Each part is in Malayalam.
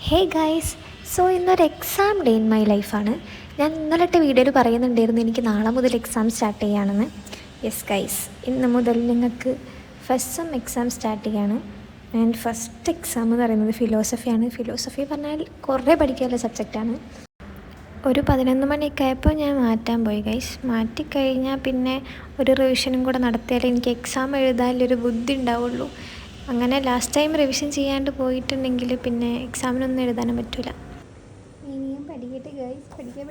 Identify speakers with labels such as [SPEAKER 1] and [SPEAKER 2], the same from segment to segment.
[SPEAKER 1] ഹേ ഗൈസ്, സോ ഇന്നൊരു എക്സാം ഡേ ഇൻ മൈ ലൈഫാണ്. ഞാൻ ഇന്നലത്തെ വീഡിയോയിൽ പറയുന്നുണ്ടായിരുന്നു എനിക്ക് നാളെ മുതൽ എക്സാം സ്റ്റാർട്ട് ചെയ്യുകയാണെന്ന്. യെസ് ഗൈസ്, ഇന്ന് മുതൽ നിങ്ങൾക്ക് ഫസ്റ്റ് സെം എക്സാം സ്റ്റാർട്ട് ചെയ്യുകയാണ്. ആൻഡ് ഫസ്റ്റ് എക്സാം എന്ന് പറയുന്നത് ഫിലോസഫിയാണ്. ഫിലോസഫി പറഞ്ഞാൽ കുറേ പഠിക്കാനുള്ള സബ്ജക്റ്റാണ്. ഒരു 11 മണിയൊക്കെ ആയപ്പോൾ ഞാൻ മാറ്റാൻ പോയി ഗൈസ്. മാറ്റിക്കഴിഞ്ഞാൽ പിന്നെ ഒരു റിവിഷനും കൂടെ നടത്തിയാലേ എനിക്ക് എക്സാം എഴുതാനൊരു ബുദ്ധി ഉണ്ടാവുള്ളൂ. അങ്ങനെ ലാസ്റ്റ് ടൈം റിവിഷൻ ചെയ്യാണ്ട് പോയിട്ടുണ്ടെങ്കിൽ പിന്നെ എക്സാമിനൊന്നും എഴുതാനും പറ്റില്ല. ഇനിയും പഠിക്കട്ടെ ഗൈസ്, പഠിക്കുക.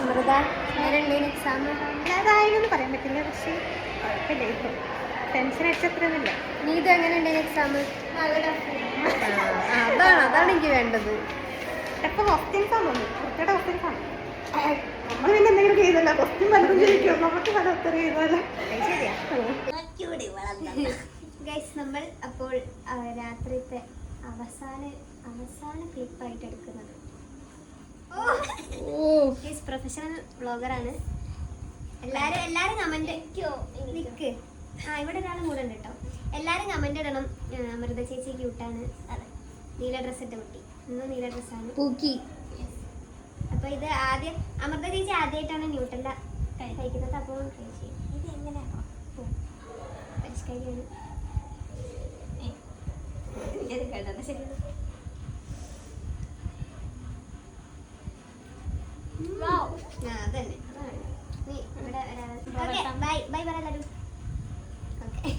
[SPEAKER 1] അമൃത, എക്സാം അതായെന്ന് പറയാൻ പറ്റില്ല, പക്ഷേ കുഴപ്പമില്ല. ഇപ്പോൾ ടെൻഷൻ അടിച്ചത്രയൊന്നുമില്ല. നീ ഇത് എങ്ങനെ ഉണ്ടായിരുന്നു എക്സാം? അതാണ് എനിക്ക് വേണ്ടത്. ഇപ്പൊ ക്വസ്റ്റ്യൻസ് ആണ് കുട്ടിയുടെ ക്വസ്റ്റ്യൻസ് ആണ്. നമ്മൾ പിന്നെ എന്തെങ്കിലും ചെയ്തല്ലോ, ക്വസ്റ്റ്യൻ പലതും ചോദിക്കും, നമുക്ക് പല ഉത്തരം ചെയ്തല്ലോ. ഗൈസ്, നമ്മൾ അപ്പോൾ രാത്രിത്തെ അവസാന ക്ലിപ്പായിട്ട് എടുക്കുന്നത് പ്രൊഫഷണൽ വ്ളോഗറാണ്. എല്ലാരും കമന്റ് നിക്ക്. ഇവിടെ ഒരാൾ കൂടെ ഉണ്ട് കേട്ടോ. എല്ലാരും കമന്റ് ഇടണം. അമൃത ചേച്ചി ക്യൂട്ടാണ്. നീല ഡ്രസ് ഇട്ട കുട്ടി, ഇന്ന് നീല ഡ്രസ്സാണ്. പൂക്കി. അപ്പൊ ഇത് ആദ്യം അമൃത ചേച്ചി ആദ്യമായിട്ടാണ് ന്യൂട്ടല്ല കഴിക്കുന്നത്. അപ്പോൾ ട്രൈ ചെയ്യും. ഇത് എങ്ങനെയാണോ പരിഷ്കരിയാണ്. ശരി, അതന്നെ. നീ ഇവിടെ ബൈ ബൈ പറയാ. ഓക്കെ.